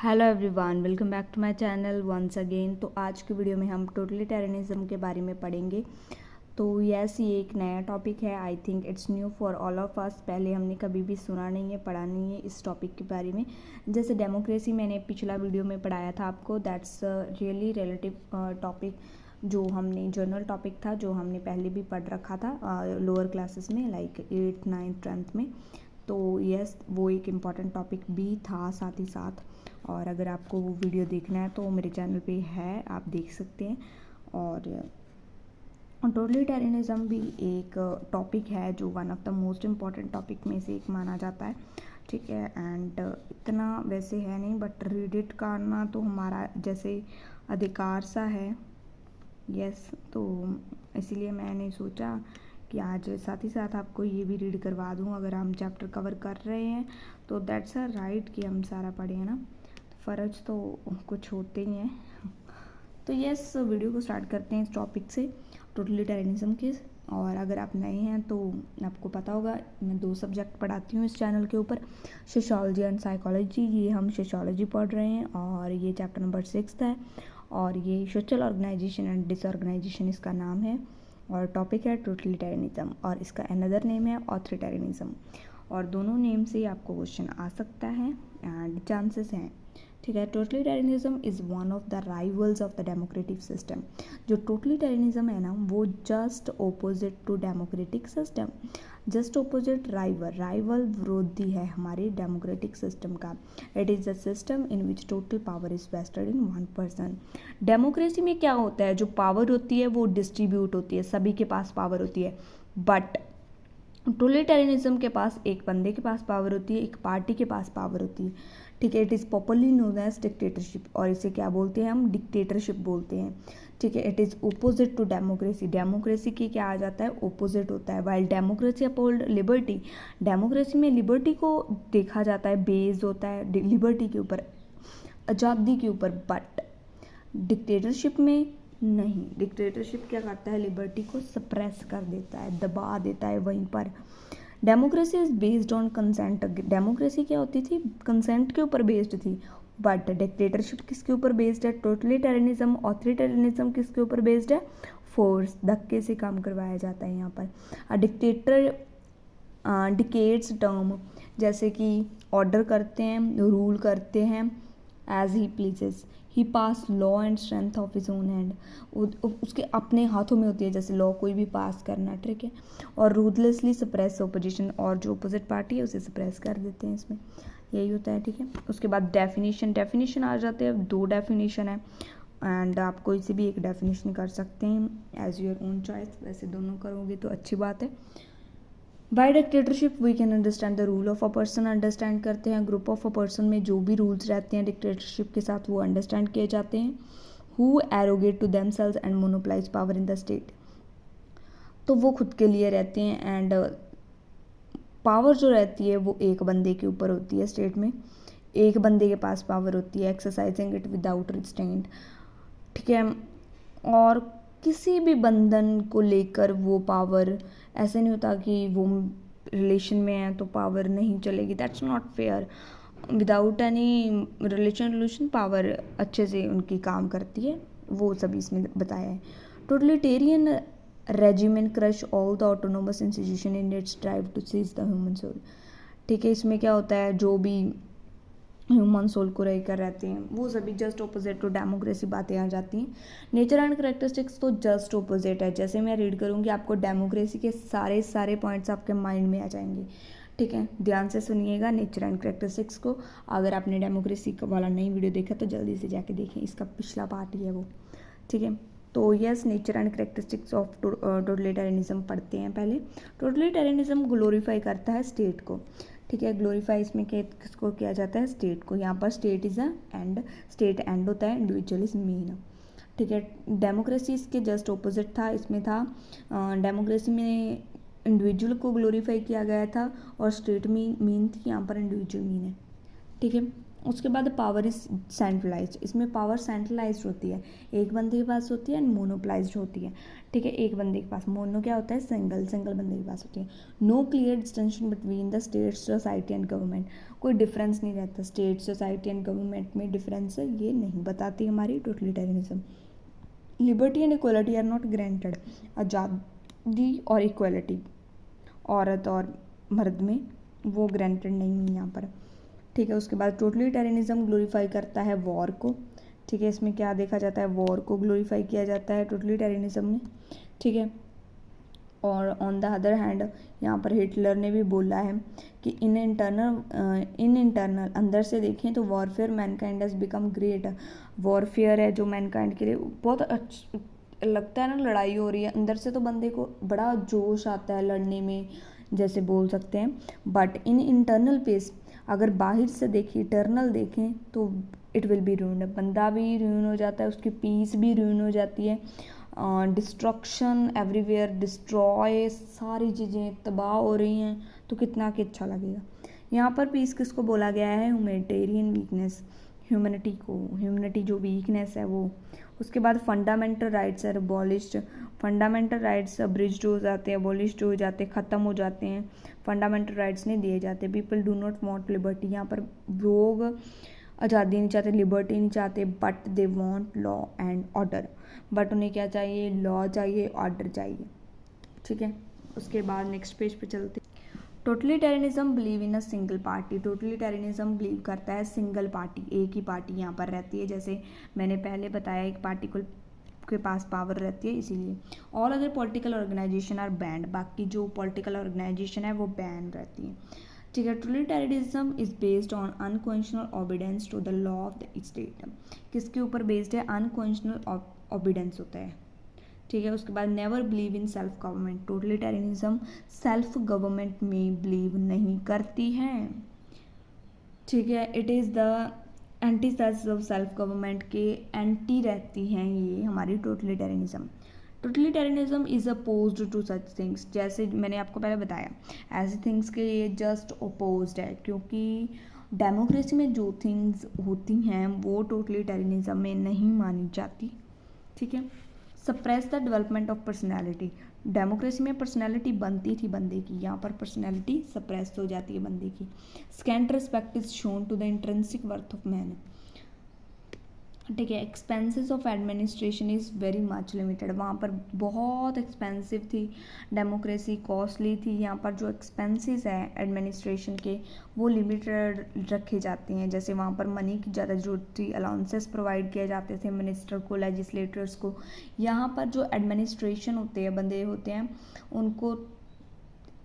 Hello everyone, welcome back to my channel once again. तो आज की वीडियो में हम टोटलिटेरियनिज्म के बारे में पढ़ेंगे। तो यस, ये एक नया टॉपिक है। I think it's new for all of us. पहले हमने कभी भी सुना नहीं है, पढ़ा नहीं है इस टॉपिक के बारे में। जैसे डेमोक्रेसी मैंने पिछला वीडियो में पढ़ाया था आपको, दैट्स रियली रिलेटिव टॉपिक, जो हमने जर्नल टॉपिक था, जो हमने पहले भी पढ़ रखा था लोअर क्लासेस में, लाइक 8th 9th 10th में। तो यस, वो एक इम्पॉर्टेंट टॉपिक भी था साथ ही साथ। और अगर आपको वो वीडियो देखना है तो मेरे चैनल पे है, आप देख सकते हैं। और टोटलिटेरियनिज्म भी एक टॉपिक है जो one of the most important topic में से एक माना जाता है, ठीक है। एंड इतना वैसे है नहीं, बट रीड इट करना तो हमारा जैसे अधिकार सा है। यस, तो इसीलिए मैंने सोचा कि आज साथ ही साथ आपको ये भी रीड करवा दूँ। अगर हम चैप्टर कवर कर रहे हैं तो दैट्स अ राइट कि हम सारा पढ़े, है ना। फ़र्ज तो कुछ होते ही हैं। तो यस, वीडियो को स्टार्ट करते हैं इस टॉपिक से, टोटलिटेरियनिज्म के। और अगर आप नए हैं तो आपको पता होगा, मैं 2 सब्जेक्ट पढ़ाती हूँ इस चैनल के ऊपर, सोशियोलॉजी एंड साइकोलॉजी। ये हम सोशियोलॉजी पढ़ रहे हैं और ये चैप्टर नंबर 6 है। और ये सोशल ऑर्गेनाइजेशन एंड डिसऑर्गेनाइजेशन इसका नाम है। और टॉपिक है टोटलिटेरियनिज्म, और इसका अनदर नेम है ऑथोरिटेरियनिज्म। और दोनों नेम से आपको क्वेश्चन आ सकता है एंड चांसेस हैं, ठीक है। Totalitarianism is one of the rivals of the democratic system. जो टोटलिटेरियनिज्म है ना, वो just opposite to democratic system, just opposite rival विरोधी है हमारे डेमोक्रेटिक सिस्टम का। It is a system in which total power is vested in one person. Democracy में क्या होता है, जो पावर होती है वो डिस्ट्रीब्यूट होती है, सभी के पास पावर होती है। बट टोटलिटेरियनिज्म के पास एक बंदे के पास पावर होती है, एक पार्टी के पास पावर होती है, ठीक है। It is popularly known as dictatorship, और इसे क्या बोलते हैं हम, डिक्टेटरशिप बोलते हैं, ठीक है। It is opposite to democracy. Democracy की क्या आ जाता है, ओपोजिट होता है। While democracy uphold liberty, democracy में लिबर्टी को देखा जाता है, बेस्ड होता है लिबर्टी के ऊपर, आज़ादी के ऊपर। बट डिक्टेटरशिप में नहीं, डिक्टेटरशिप क्या करता है, लिबर्टी को सप्रेस कर देता है, दबा देता है वहीं पर। Democracy is based on consent. Democracy क्या होती थी, कंसेंट के ऊपर बेस्ड थी। बट डिक्टेटरशिप किसके ऊपर बेस्ड है, टोटलिटेरियनिज्म ऑथोरिटेरियनिज्म किसके ऊपर बेस्ड है, फोर्स, धक्के से काम करवाया जाता है यहाँ पर। डिक्टेटर डिकेट्स टर्म, जैसे कि ऑर्डर करते हैं, रूल करते हैं as he pleases. He pass law and strength of his own hand, उसके अपने हाथों में होती है जैसे लॉ कोई भी पास करना, ठीक है। और रूथलेसली सप्रेस ओपोजिशन, और जो अपोजिट पार्टी है उसे सप्रेस कर देते हैं, इसमें यही होता है, ठीक है। उसके बाद डेफिनेशन आ जाते हैं। 2 डेफिनेशन है एंड आप कोई से भी एक डेफिनेशन कर सकते हैं एज योर ओन चॉइस। वैसे दोनों करोगे तो अच्छी बात है। By dictatorship we can understand the rule of a person, understand करते हैं ग्रुप ऑफ अ पर्सन में जो भी रूल्स रहते हैं डिक्टेटरशिप के साथ, वो अंडरस्टैंड किए जाते हैं। Who arrogate to themselves and monopolise power in the state, तो वो खुद के लिए रहते हैं एंड पावर जो रहती है वो एक बंदे के ऊपर होती है, स्टेट में एक बंदे के पास पावर होती है, एक्सरसाइजिंग इट विदाउट रिस्ट्रेंट, ठीक है। और किसी भी बंधन को लेकर वो पावर, ऐसे नहीं होता कि वो रिलेशन में है तो पावर नहीं चलेगी, that's not fair. Without any relation power अच्छे से उनकी काम करती है, वो सभी इसमें बताया है। Totalitarian regimen crush all the autonomous institution in its drive to seize the human soul, ठीक है। इसमें क्या होता है, जो भी ह्यूमन सोल को रहकर रहते हैं वो सभी जस्ट ऑपोजिट टू डेमोक्रेसी बातें आ जाती हैं। नेचर एंड करेक्टरिस्टिक्स तो जस्ट ऑपोजिट है। जैसे मैं रीड करूँगी आपको डेमोक्रेसी के सारे पॉइंट्स आपके माइंड में आ जाएंगे, ठीक है। ध्यान से सुनिएगा नेचर एंड करेक्टरिस्टिक्स को। अगर आपने डेमोक्रेसी वाला नई वीडियो देखा तो जल्दी से जाके देखें, इसका पिछला पार्ट ही है वो, ठीक है। तो yes, nature and characteristics of totalitarianism पढ़ते हैं पहले। टोटलिटेरियनिज्म ग्लोरीफाई करता है स्टेट को, ठीक है। ग्लोरीफाई इसमें किसको किया जाता है, स्टेट को। यहाँ पर state is a and, state and होता है, इंडिविजुअल इज मीन, ठीक है। डेमोक्रेसी इसके जस्ट ऑपोजिट था। इसमें था डेमोक्रेसी में इंडिविजुअल को ग्लोरीफाई किया गया था और स्टेट मीन थी, यहाँ पर इंडिविजुअल मीन है, ठीक है। उसके बाद पावर इज सेंट्रलाइज्ड, इसमें पावर सेंट्रलाइज्ड होती है, एक बंदे के पास होती है एंड मोनोपलाइज्ड होती है, ठीक है, एक बंदे के पास। मोनो क्या होता है, सिंगल, सिंगल बंदे के पास होती है। No clear distinction between the state, society and government, कोई डिफरेंस नहीं रहता स्टेट, सोसाइटी एंड गवर्नमेंट में डिफरेंस है, ये नहीं बताती हमारी totalitarianism. Liberty and equality are not granted, आज़ादी और इक्वलिटी औरत और मर्द में वो ग्रांटेड नहीं है यहाँ पर, ठीक है। उसके बाद टोटलिटेरियनिज्म ग्लोरीफाई करता है वॉर को, ठीक है, इसमें क्या देखा जाता है, वॉर को ग्लोरीफाई किया जाता है टोटलिटेरियनिज्म में, ठीक है। और ऑन द अदर हैंड यहाँ पर हिटलर ने भी बोला है कि इन इंटरनल अंदर से देखें तो warfare Mankind has become great, warfare है जो मैनकाइंड के लिए बहुत लगता है ना, लड़ाई हो रही है, अंदर से तो बंदे को बड़ा जोश आता है लड़ने में, जैसे बोल सकते हैं। बट इन इंटरनल पेस, अगर बाहर से देखें, इटर्नल देखें तो इट विल बी रूइंड, बंदा भी रूइन हो जाता है, उसकी पीस भी रूइन हो जाती है, डिस्ट्रक्शन एवरीवेयर, डिस्ट्रॉय, सारी चीज़ें तबाह हो रही हैं, तो कितना कि अच्छा लगेगा। यहाँ पर पीस किसको बोला गया है, ह्यूमैनिटेरियन वीकनेस, ह्यूमैनिटी को, ह्यूमैनिटी जो वीकनेस है वो। उसके बाद fundamental rights are abolished, fundamental rights abridged हो जाते हैं, अबॉलिश्ड हो जाते हैं, ख़त्म हो जाते हैं, फंडामेंटल राइट्स नहीं दिए जाते। People do not want liberty, यहाँ पर लोग आज़ादी नहीं चाहते, लिबर्टी नहीं चाहते, but they want law and order, but उन्हें क्या चाहिए, लॉ चाहिए, ऑर्डर चाहिए, ठीक है। उसके बाद नेक्स्ट पेज पे चलते। Totalitarianism believe in a single party, totalitarianism believe करता है सिंगल पार्टी, एक ही पार्टी यहाँ पर रहती है, जैसे मैंने पहले बताया एक पार्टी के पास पावर रहती है, इसीलिए। All other political organisation are banned, बाकी जो पॉलिटिकल ऑर्गेनाइजेशन है वो बैन रहती है, ठीक है। Totalitarianism is based on unconditional obedience to the law of the state, किसके ऊपर बेस्ड है, अनकंडीशनल ओबीडियंस होता है, ठीक है। उसके बाद never believe in self government, totalitarianism self government में बिलीव नहीं करती है, ठीक है। It is the anti of self government के एंटी रहती हैं ये हमारी totalitarianism. Totalitarianism is opposed to such things, जैसे मैंने आपको पहले बताया, ऐसे थिंग्स के लिए जस्ट अपोज्ड है, क्योंकि डेमोक्रेसी में जो थिंग्स होती हैं वो टोटलिटेरियनिज्म में नहीं मानी जाती, ठीक है। Suppress the development of personality, democracy में पर्सनैलिटी बनती थी बंदे की, यहाँ पर पर्सनैलिटी सप्रेस हो जाती है बंदे की। Scant respect is shown to the intrinsic worth of man, ठीक है। Expenses of administration is very much limited, वहाँ पर बहुत एक्सपेंसिव थी डेमोक्रेसी, कॉस्टली थी, यहाँ पर जो एक्सपेंसेस हैं एडमिनिस्ट्रेशन के वो लिमिटेड रखे जाते हैं, जैसे वहाँ पर मनी की ज़्यादा जरूरत थी, अलाउंसेस प्रोवाइड किए जाते थे मिनिस्टर को, लेजिस्लेटर्स को। यहाँ पर जो एडमिनिस्ट्रेशन होते हैं, बंदे होते हैं, उनको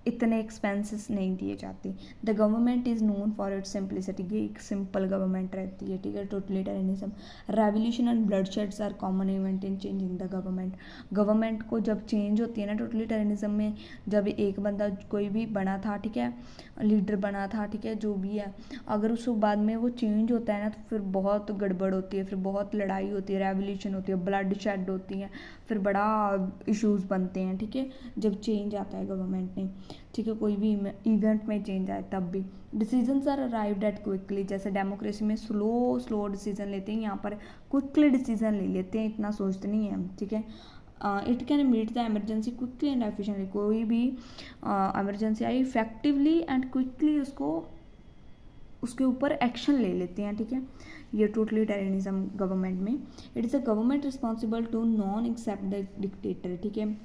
इतने एक्सपेंसेस नहीं दिए जाते। The government is known for its simplicity, ये एक सिंपल गवर्नमेंट रहती है, ठीक है। Totalitarianism, revolution and bloodsheds are common event in changing the government, government को जब चेंज होती है ना टोटलिटेरियनिज्म में, जब एक बंदा कोई भी बना था, ठीक है, लीडर बना था, ठीक है, जो भी है, अगर उसको बाद में वो चेंज होता है ना तो फिर बहुत गड़बड़ होती है, फिर बहुत लड़ाई होती है, रेवोल्यूशन होती है, ब्लड शेड होती है, फिर बड़ा इश्यूज़ बनते हैं, ठीक है, जब चेंज आता है गवर्नमेंट में, ठीक है, कोई भी इवेंट में चेंज आए तब भी। Decisions are arrived at quickly, जैसे डेमोक्रेसी में स्लो डिसीजन लेते हैं, यहाँ पर क्विकली डिसीजन ले लेते हैं, इतना सोचते नहीं हैं, ठीक है। It can meet the emergency quickly and efficiently, कोई भी एमरजेंसी आई इफेक्टिवली एंड क्विकली उसके ऊपर एक्शन ले लेते हैं, ठीक है। ये टोटलिटेरियनिज्म गवर्नमेंट में। It is a government responsible to none except the dictator, ठीक है,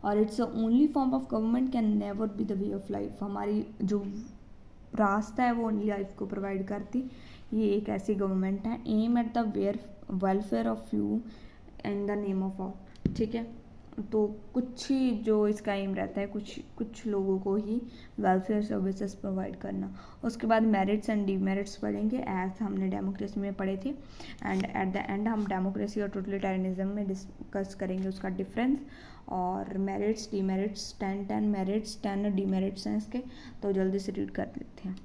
और it's the only form of government can never be the way of life, हमारी जो रास्ता है वो ओनली लाइफ को प्रोवाइड करती, ये एक ऐसी गवर्नमेंट है। Aim at the welfare of few in the name of all, ठीक है, तो कुछ ही जो इसका एम रहता है, कुछ लोगों को ही वेलफेयर सर्विसेज प्रोवाइड करना। उसके बाद मेरिट्स एंड डीमेरिट्स पढ़ेंगे, एज हमने डेमोक्रेसी में पढ़े थे, एंड एट द एंड हम डेमोक्रेसी और टोटलिटेरियनिज्म में डिस्कस करेंगे उसका डिफरेंस और मेरिट्स डीमेरिट्स। 10 मेरिट्स 10 डीमेरिट्स हैं इसके, तो जल्दी से रीड कर लेते हैं।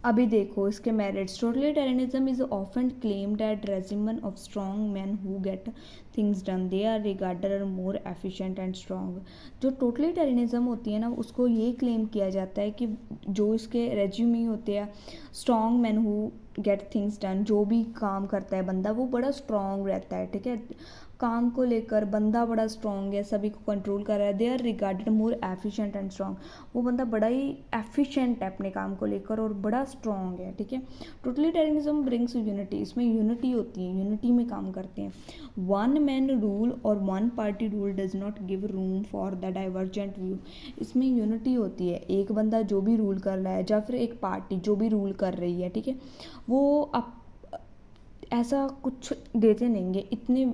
अभी देखो इसके merits, totalitarianism is often claimed at regimen of strong man who get things done, they are regarded more efficient and strong. जो टोटलिटेरियनिज्म होती है ना, उसको ये क्लेम किया जाता है कि जो इसके रेज्यूमी होते हैं, strong man who get things done, जो भी काम करता है बंदा वो बड़ा स्ट्रॉन्ग रहता है, ठीक है, काम को लेकर बंदा बड़ा स्ट्रॉन्ग है, सभी को कंट्रोल कर रहा है, they are regarded more efficient and strong, वो बंदा बड़ा ही एफिशिएंट है अपने काम को लेकर और बड़ा स्ट्रॉन्ग है, ठीक है। टोटलिटेरियनिज्म ब्रिंग्स यूनिटी, इसमें यूनिटी होती है, यूनिटी में काम करते हैं। वन मैन रूल और one party rule does not give room for the divergent view, इसमें यूनिटी होती है, एक बंदा जो भी रूल कर रहा है या फिर एक पार्टी जो भी रूल कर रही है, ठीक है, वो अब ऐसा कुछ देते नहीं है, इतने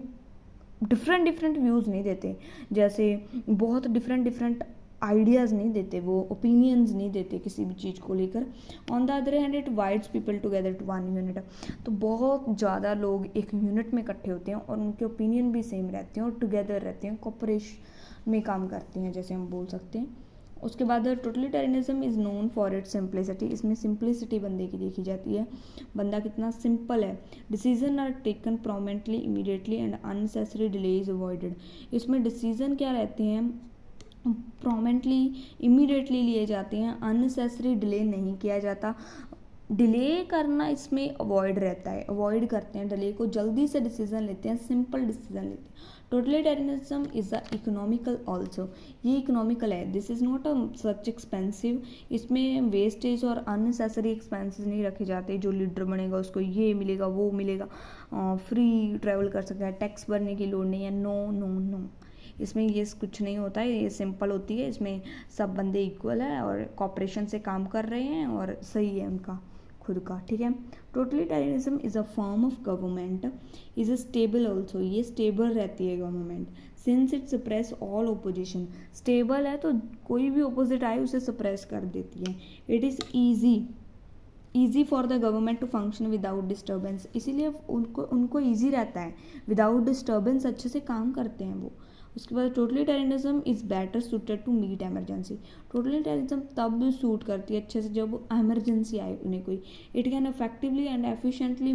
डिफरेंट व्यूज़ नहीं देते, जैसे बहुत डिफरेंट आइडियाज़ नहीं देते, वो ओपिनियंस नहीं देते किसी भी चीज़ को लेकर। On the other hand it binds people together to one unit, तो बहुत ज़्यादा लोग एक यूनिट में इकट्ठे होते हैं और उनके ओपिनियन भी सेम रहते हैं और टुगेदर रहते हैं, कोऑपरेशन में काम करते हैं, जैसे हम बोल सकते हैं। उसके बाद totalitarianism is known for its simplicity, इसमें सिंप्लिसिटी बंदे की देखी जाती है, बंदा कितना सिंपल है। Decision are taken promptly immediately and unnecessary delay is avoided, इसमें डिसीजन क्या रहते हैं, प्रोमेंटली इमीडिएटली लिए जाते हैं, अननेसेसरी डिले नहीं किया जाता, डिले करना इसमें अवॉइड रहता है, अवॉइड करते हैं डिले को, जल्दी से डिसीजन लेते हैं, सिंपल डिसीजन लेते हैं। Totalitarianism is a economical also, ये इकोनॉमिकल है, this is not a such expensive, इसमें वेस्टेज और अननेसेसरी एक्सपेंसेस नहीं रखे जाते, जो लीडर बनेगा उसको ये मिलेगा वो मिलेगा, फ्री ट्रैवल कर सकता है, टैक्स भरने की लोड नहीं है, नो नो नो, इसमें ये कुछ नहीं होता है, ये सिंपल होती है, इसमें सब बंदे इक्वल है और कॉपरेशन से काम कर रहे हैं और सही है उनका खुद का, ठीक है। Totalitarianism is a form of government is a stable also, ये स्टेबल रहती है government, since it suppress all opposition, stable है तो कोई भी ओपोजिट आए उसे सप्रेस कर देती है। It is easy for the government to function without disturbance, इसीलिए उनको ईजी रहता है, विदाउट डिस्टर्बेंस अच्छे से काम करते हैं वो। उसके बाद totalitarianism is better suited to meet emergency, totalitarianism तब भी सूट करती है अच्छे से जब एमरजेंसी आए उन्हें कोई, it can effectively and efficiently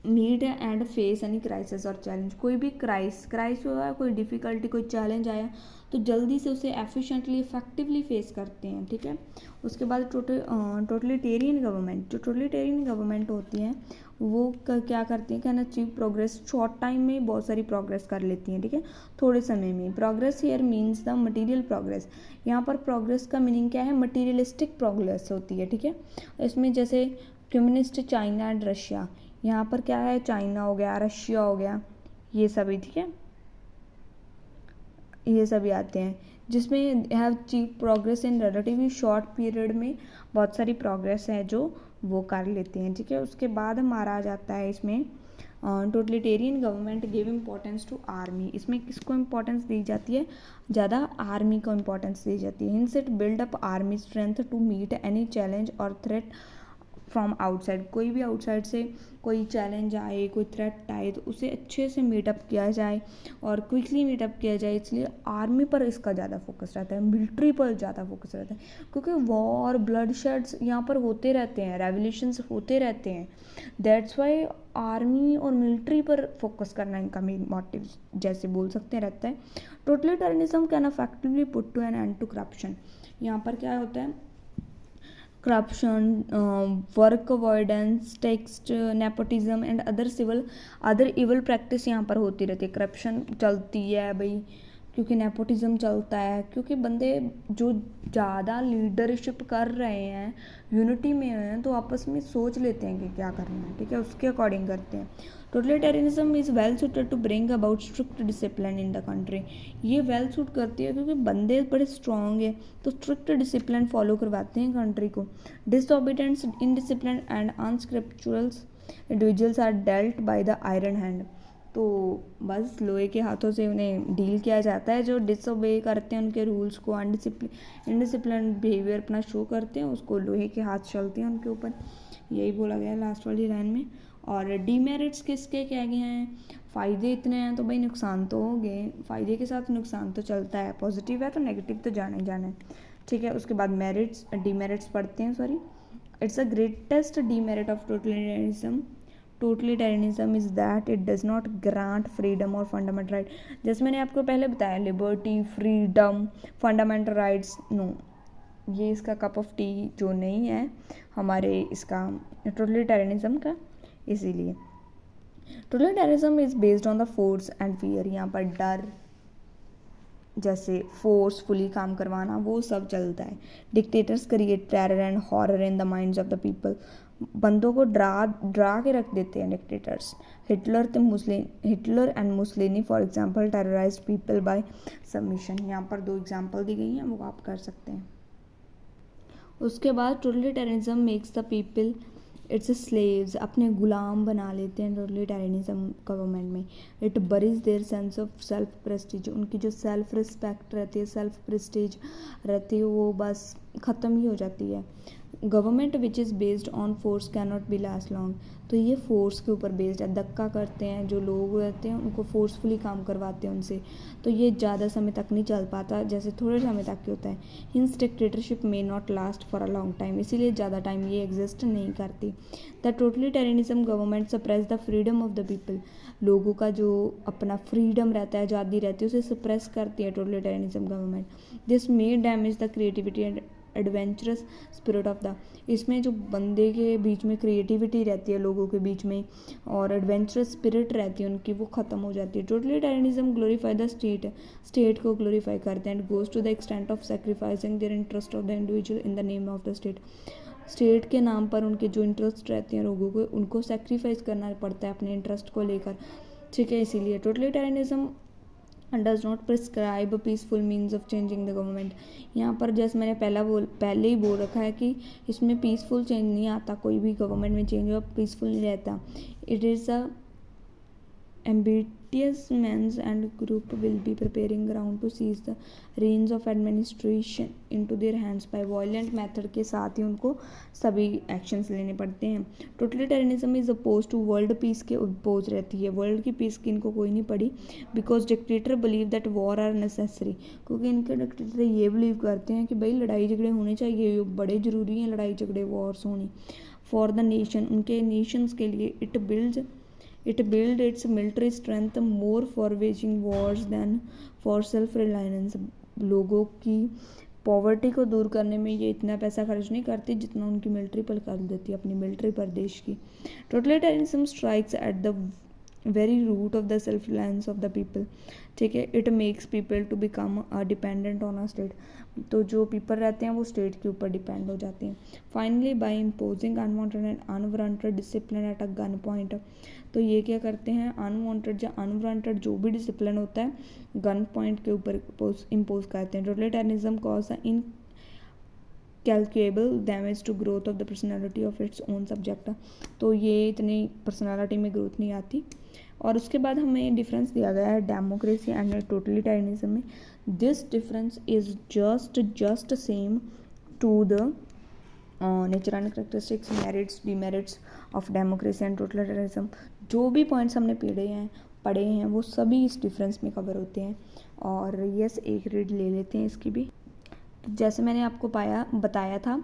meet and face any crisis और चैलेंज, कोई भी क्राइस हुआ, कोई डिफ़िकल्टी कोई चैलेंज आया तो जल्दी से उसे एफिशिएंटली इफेक्टिवली फेस करते हैं, ठीक है। उसके बाद टोटलिटेरियन गवर्नमेंट, जो टोटलिटेरियन गवर्नमेंट होती हैं वो क्या करती हैं, can achieve progress, short time में बहुत सारी प्रोग्रेस कर लेती हैं, ठीक है, थोड़े समय में। Progress here means the material progress, यहाँ पर प्रोग्रेस का मीनिंग क्या है, मटेरियलिस्टिक प्रोग्रेस होती है, ठीक है। इसमें जैसे कम्युनिस्ट चाइना एंड रशिया, यहाँ पर क्या है, चाइना हो गया, रशिया हो गया, ये सभी, ठीक है, ये सभी आते हैं, जिसमें have achieve progress in relatively short period में, बहुत सारी प्रोग्रेस है जो वो कर लेते हैं, ठीक है। उसके बाद हमारा आ जाता है इसमें totalitarian government give importance to army, इसमें किसको इम्पोर्टेंस दी जाती है, ज़्यादा आर्मी को इम्पोर्टेंस दी जाती है। Hence it build up army strength to meet any challenge और थ्रेट फ्रॉम आउटसाइड, कोई भी आउटसाइड से कोई चैलेंज आए, कोई थ्रेट आए तो उसे अच्छे से मीटअप किया जाए और क्विकली मीटअप किया जाए, इसलिए आर्मी पर इसका ज़्यादा फोकस रहता है, मिलिट्री पर ज़्यादा फोकस रहता है, क्योंकि वॉर ब्लड शेड्स यहाँ पर होते रहते हैं, रेवोल्यूशंस होते रहते हैं, दैट्स वाई आर्मी और मिलिट्री पर फोकस करना इनका मेन मोटिव जैसे बोल सकते हैं रहता है। Totalitarianism can effectively put to an end to corruption, यहाँ पर क्या होता है, corruption, work avoidance, text nepotism and other evil practice यहाँ पर होती रहती है, करप्शन चलती है भाई, क्योंकि नेपोटिज्म चलता है, क्योंकि बंदे जो ज़्यादा लीडरशिप कर रहे हैं, यूनिटी में हैं, तो आपस में सोच लेते हैं कि क्या करना है, ठीक है, उसके अकॉर्डिंग करते हैं। Totalitarianism is well suited to bring about strict discipline in the country, ये वेल सूट करती है क्योंकि बंदे बड़े स्ट्रॉन्ग है तो स्ट्रिक्ट डिसिप्लिन फॉलो करवाते हैं कंट्री को। Disobedience, indiscipline and unscrupulous individuals are dealt by the iron hand, तो बस लोहे के हाथों से उन्हें डील किया जाता है, जो डिसओबे करते हैं उनके रूल्स को, इनडिसिप्लिन बिहेवियर अपना शो करते हैं, उसको लोहे के हाथ चलते हैं उनके ऊपर, यही बोला गया है लास्ट वाली लाइन में। और डीमेरिट्स किसके क्या गए हैं, फ़ायदे इतने हैं तो भाई नुकसान तो हो गए, फ़ायदे के साथ नुकसान तो चलता है, पॉजिटिव है तो नेगेटिव तो जाना ही जाना है। ठीक है। उसके बाद मेरिट्स डीमेरिट्स पढ़ते हैं, sorry. It's a greatest demerit of totalitarianism is that it does not grant freedom और फंडामेंटल राइट। जैसे मैंने आपको पहले बताया, liberty, freedom, fundamental rights, no, ये इसका कप ऑफ टी जो नहीं है हमारे इसका टोटलिटेरियनिज्म का। इसीलिए totalitarianism is based on the force and fear. यहाँ पर डर, जैसे फोर्सफुली काम करवाना, वो सब चलता है। Dictators create terror and horror in the minds of the people. बंदों को डरा के रख देते हैं dictators. Hitler and Mussolini for example terrorised people by submission. यहाँ पर 2 एग्जांपल दी गई हैं, वो आप कर सकते हैं। उसके बाद totalitarianism makes the people its slaves, अपने गुलाम बना लेते हैं टोटलिटेरियनिज्म गवर्नमेंट में। It buries their sense of self prestige, उनकी जो सेल्फ रिस्पेक्ट रहती है, सेल्फ प्रेस्टीज रहती है, वो बस ख़त्म ही हो जाती है। Government which is based on force can not be last long. तो ये फोर्स के ऊपर बेस्ड है, धक्का करते हैं जो लोग रहते हैं उनको फोर्सफुली काम करवाते हैं उनसे, तो ये ज़्यादा समय तक नहीं चल पाता, जैसे थोड़े समय तक ही होता है। Hints dictatorship may not last for a long time, इसीलिए ज़्यादा टाइम ये एग्जिस्ट नहीं करती। The totalitarianism government suppress the freedom of the people, लोगों का जो अपना फ्रीडम रहता है, आज़ादी रहती है, उसे सप्रेस करती है totalitarianism government. This may damage the creativity and adventurous spirit of the, इसमें जो बंदे के बीच में क्रिएटिविटी रहती है लोगों के बीच में और एडवेंचरस स्पिरिट रहती है उनकी, वो ख़त्म हो जाती है। टोटलिटेरियनिज्म ग्लोरीफाई द स्टेट को ग्लोरीफाई करते हैं and goes to the extent of sacrificing their interest of the individual in the name of the state के नाम पर उनके जो इंटरेस्ट रहते हैं लोगों को, उनको सेक्रीफाइस करना पड़ता है अपने इंटरेस्ट को लेकर, ठीक है। इसीलिए totalitarianism does not prescribe peaceful means of changing the government. यहाँ पर जैसे मैंने पहले ही बोल रखा है कि इसमें पीसफुल चेंज नहीं आता, कोई भी गवर्नमेंट में चेंज हो पीसफुल नहीं रहता। It is a ambitious men and group will be preparing ground to seize the reins of administration into their hands by violent method के साथ ही उनको सभी एक्शंस लेने पड़ते हैं। Totalitarianism is oppose to world peace के अपोज रहती है, वर्ल्ड की पीस की इनको कोई नहीं पड़ी। Because dictator believe that war are necessary, क्योंकि इनके डिक्टेटर ये बिलीव करते हैं कि भाई लड़ाई झगड़े होने चाहिए, ये बड़े ज़रूरी हैं लड़ाई झगड़े, वॉर्स होनी फॉर द नेशन, उनके नेशंस के लिए। It build its military strength more for waging wars than for self-reliance। लोगों की पॉवर्टी को दूर करने में ये इतना पैसा खर्च नहीं करती जितना उनकी मिलिट्री पर कर देती है, अपनी मिलिट्री पर देश की। Totalitarianism strikes at the very root of the self reliance of the people, ठीक है। It makes people to become dependent on a state, तो जो पीपल रहते हैं वो स्टेट के ऊपर डिपेंड हो जाते हैं। Finally by imposing unwanted and unwanted discipline at a gun point, तो ये क्या करते हैं, अनवांटेड या अनवांटेड जो भी डिसिप्लिन होता है गन पॉइंट के ऊपर इम्पोज करते हैं। Totalitarianism cause incalculable damage to growth of the personality of its own subject, तो ये इतनी पर्सनैलिटी में ग्रोथ नहीं आती। और उसके बाद हमें डिफरेंस दिया गया है डेमोक्रेसी एंड टोटलिटेरियनिज्म में। This difference is just same to the nature and characteristics, merits, demerits of democracy and totalitarianism. जो भी पॉइंट्स हमने पढ़े हैं वो सभी इस डिफरेंस में कवर होते हैं। और यस, एक रीड ले लेते हैं इसकी भी। जैसे मैंने आपको बताया था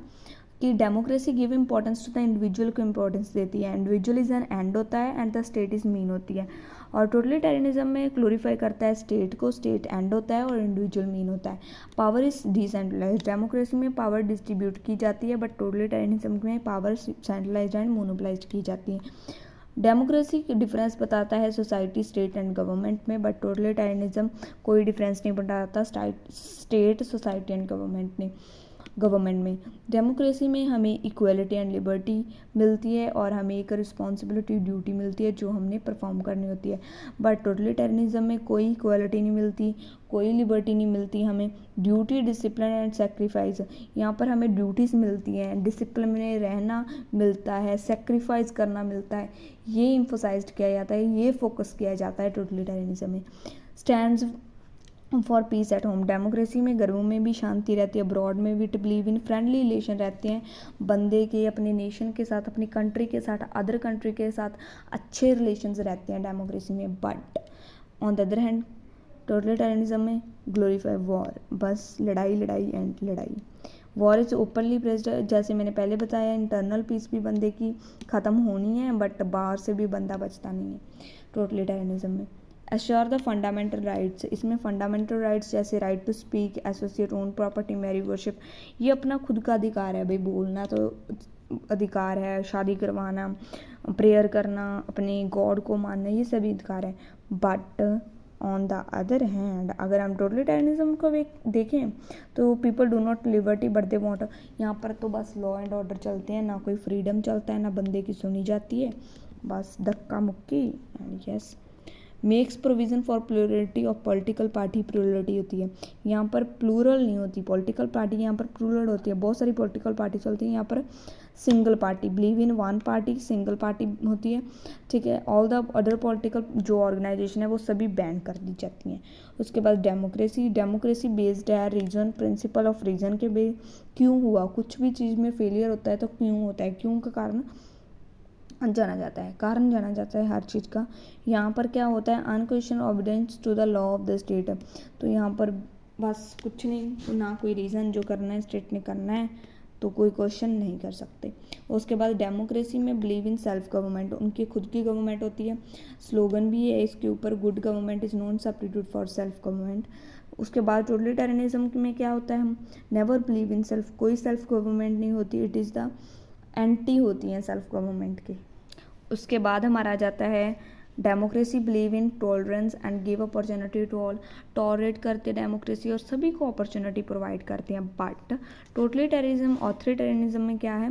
कि democracy give importance to the individual को इम्पोर्टेंस देती है, इंडिविजुअल इज एन एंड होता है and the state is mean होती है। और टोटलिटेरियनिज्म में ग्लोरीफाई करता है स्टेट को, स्टेट एंड होता है और इंडिविजुअल मीन होता है। पावर इज डिसेंट्रलाइज्ड, डेमोक्रेसी में पावर डिस्ट्रीब्यूट की जाती है, बट टोटलिटेरियनिज्म में पावर सेंट्रलाइज्ड एंड मोनोपलाइज्ड की जाती है। डेमोक्रेसी डिफरेंस बताता है सोसाइटी, स्टेट एंड गवर्नमेंट में, बट टोटलिटेरियनिज्म कोई डिफरेंस नहीं बताता स्टेट, सोसाइटी एंड गवर्नमेंट में। डेमोक्रेसी में हमें इक्वलिटी एंड लिबर्टी मिलती है और हमें एक रिस्पॉन्सिबिलिटी, ड्यूटी मिलती है जो हमने परफॉर्म करनी होती है। बट टोटलिटेरियनिज्म में कोई इक्वलिटी नहीं मिलती, कोई लिबर्टी नहीं मिलती, हमें ड्यूटी, डिसिप्लिन एंड सेक्रीफाइस, यहाँ पर हमें ड्यूटीज़ मिलती हैं, डिसिप्लिन में रहना मिलता है, सेक्रीफाइस करना मिलता है, ये इम्फोसाइज किया जाता है, ये फोकस किया जाता है टोटलिटेरियनिज्म में। Stands for piece at home, democracy में घरों में भी शांति रहती है, अब्रॉड में भी बिलीव इन फ्रेंडली रिलेशन रहते हैं, बंदे के अपने नेशन के साथ, अपनी कंट्री के साथ, अदर कंट्री के साथ अच्छे रिलेशंस रहते हैं डेमोक्रेसी में। But on the other hand totalitarianism में ग्लोरीफाई वॉर, बस लड़ाई लड़ाई एंड लड़ाई। वॉर इज ओपनली प्रेस्ड, जैसे मैंने पहले बताया इंटरनल पीस भी बंदे की ख़त्म होनी है बट बाहर से भी बंदा बचता नहीं है टोटलिटेरियनिज्म में। एश्योर द फंडामेंटल राइट्स, इसमें फंडामेंटल राइट्स जैसे right to speak, associate, own property, marry, worship, ये अपना खुद का अधिकार है भाई, बोलना तो अधिकार है, शादी करवाना, प्रेयर करना, अपने गॉड को मानना, ये सभी अधिकार है। But on the other hand अगर हम टोटलिटेरियनिज्म को देखें तो people do not liberty but they want, यहाँ पर तो बस लॉ एंड ऑर्डर चलते हैं, ना कोई फ्रीडम चलता है, ना बंदे की सुनी जाती है, बस धक्का मुक्की। And yes makes provision for plurality of political party, plurality होती है यहाँ पर, प्लूरल नहीं होती पॉलिटिकल पार्टी, यहाँ पर प्लूरल होती है, बहुत सारी पॉलिटिकल पार्टी चलती है, यहाँ पर single party, believe in one party, single party होती है, ठीक है। ऑल द अदर पॉलिटिकल जो ऑर्गेनाइजेशन है वो सभी बैन कर दी जाती हैं। उसके बाद डेमोक्रेसी, डेमोक्रेसी बेस्ड है रीजन, प्रिंसिपल ऑफ रीजन के बे, क्यों हुआ, कुछ भी चीज़ में फेलियर होता है तो क्यों होता है, क्यों का कारण जाना जाता है, कारण जाना जाता है हर चीज़ का। यहाँ पर क्या होता है, unquestion obedience to the law of the state, तो यहाँ पर बस कुछ नहीं, तो ना कोई रीज़न, जो करना है स्टेट ने करना है तो कोई क्वेश्चन नहीं कर सकते। उसके बाद डेमोक्रेसी में बिलीव इन सेल्फ गवर्नमेंट, उनकी खुद की गवर्नमेंट होती है, स्लोगन भी है इसके ऊपर, good government is non substitute for self government. उसके बाद टोटलिटेरियनिज्म में क्या होता है, हम नेवर बिलीव इन सेल्फ, कोई सेल्फ गवर्नमेंट नहीं होती, इट इज़ द एंटी होती हैं सेल्फ गवर्नमेंट के। उसके बाद हमारा आ जाता है democracy believe in tolerance and give opportunity to all, tolerate करते डेमोक्रेसी और सभी को अपॉर्चुनिटी प्रोवाइड करते हैं। बट टोटलिटेरिज्म ऑथोरिटेरियनिज्म में क्या है,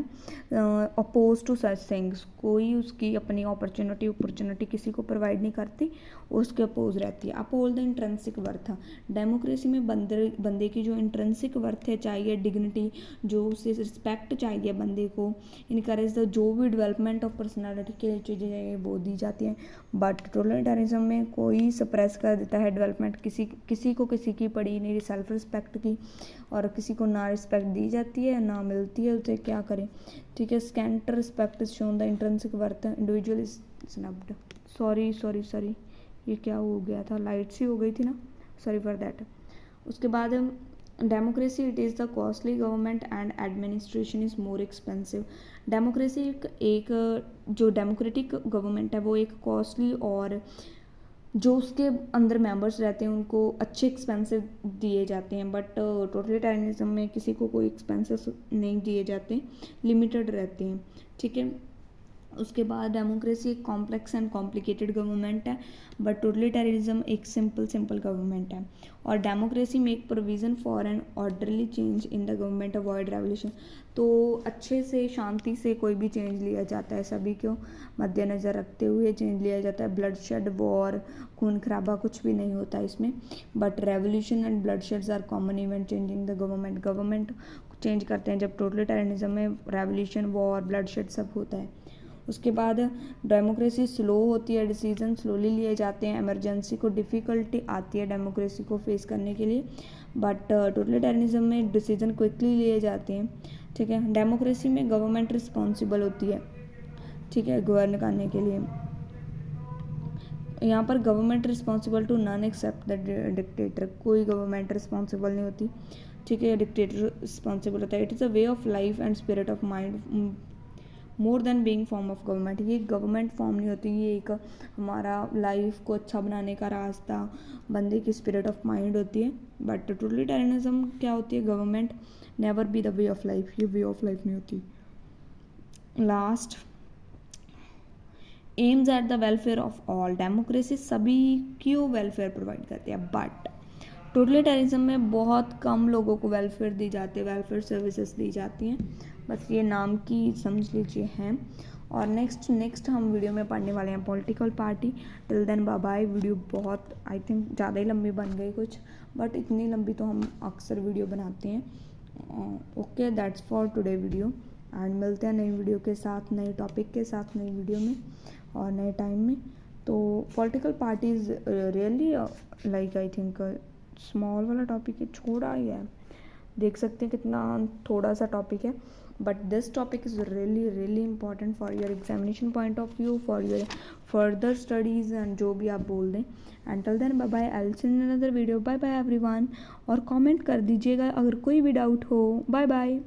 अपोज टू सच थिंग्स, कोई उसकी अपनी अपॉर्चुनिटी किसी को प्रोवाइड नहीं करती, उसके अपोज रहती है। Uphold the intrinsic worth, democracy में बंदे की जो इंट्रिंसिक वर्थ है चाहिए, डिग्निटी, जो उसे रिस्पेक्ट चाहिए बंदे को, इनकरेज द जो भी डेवलपमेंट ऑफ पर्सनालिटी के लिए चीज़ें चाहिए वो दी जाती हैं। बट टोटलिटेरिज्म में कोई सप्रेस कर देता है डेवलपमेंट, किसी को किसी की पड़ी नहीं सेल्फ रिस्पेक्ट की, और किसी को ना रिस्पेक्ट दी जाती है ना मिलती है, उसे क्या करें, ठीक है। Scent respect is shown the intrinsic worth, individual is snubbed, sorry ये क्या हो गया था, लाइट सी हो गई थी ना, सॉरी फॉर दैट। उसके बाद democracy it is the costly government and administration is more expensive, democracy एक जो डेमोक्रेटिक गवर्नमेंट है वो एक कॉस्टली, और जो उसके अंदर मेंबर्स रहते हैं उनको अच्छे एक्सपेंसिव दिए जाते हैं। बट टोटलिटेरियनिज्म में किसी को कोई एक्सपेंसिव नहीं दिए जाते, लिमिटेड रहते हैं, ठीक है। उसके बाद डेमोक्रेसी एक कॉम्प्लेक्स एंड कॉम्प्लिकेटेड गवर्नमेंट है, बट टोटलिटेरियनिज्म एक सिंपल गवर्नमेंट है। और democracy make provision for an orderly change in the government, avoid revolution, तो अच्छे से शांति से कोई भी चेंज लिया जाता है, सभी को मद्देनज़र रखते हुए चेंज लिया जाता है। ब्लडशेड, वॉर, खून खराबा कुछ भी नहीं होता इसमें। But revolution and bloodsheds are common event changing the government change करते हैं जब टोटलिटेरियनिज्म में रेवोल्यूशन, वॉर, ब्लडशेड सब होता है। उसके बाद डेमोक्रेसी स्लो होती है, डिसीजन स्लोली लिए जाते हैं, इमरजेंसी को डिफ़िकल्टी आती है डेमोक्रेसी को फेस करने के लिए, बट टोटलिटेरियनिज्म में डिसीजन क्विकली लिए जाते हैं, ठीक है। डेमोक्रेसी में गवर्नमेंट रिस्पॉन्सिबल होती है, ठीक है, गवर्न करने के लिए। यहाँ पर government responsible to none except the dictator, कोई गवर्नमेंट रिस्पॉन्सिबल नहीं होती, ठीक है, डिक्टेटर रिस्पॉन्सिबल होता है। It is a way of life and spirit of mind more than being form of government, ये गवर्नमेंट फॉर्म नहीं होती, ये एक हमारा लाइफ को अच्छा बनाने का रास्ता, बंदे की स्पिरिट ऑफ माइंड होती है। बट टोटलिटेरियनिज्म क्या होती है, government never be the way of life, ये वे ऑफ लाइफ नहीं होती। Last, aims at the welfare of all, democracy सभी क्यों वेलफेयर प्रोवाइड करती है, बट टोटलिटेरिज्म में बहुत कम लोगों को वेलफेयर दी जाती है, वेलफेयर सर्विसेज दी जाती हैं, बस ये नाम की समझ लीजिए हैं। और नेक्स्ट हम वीडियो में पढ़ने वाले हैं political party. Till then bye bye. Video बहुत आई थिंक ज़्यादा ही लंबी बन गई कुछ, बट इतनी लंबी तो हम अक्सर वीडियो बनाते हैं। Okay, that's for today video, and मिलते हैं नई वीडियो के साथ, नए टॉपिक के साथ, नई वीडियो में और नए टाइम में। तो political parties really like I think small वाला टॉपिक है, छोटा ही है, देख सकते हैं कितना थोड़ा सा टॉपिक है, but this topic is really really important for your examination point of view, for your further studies and जो भी आप बोल दें। And till then bye bye, I will see in another video. Bye bye everyone. और comment कर दीजिएगा अगर कोई भी डाउट हो। Bye bye.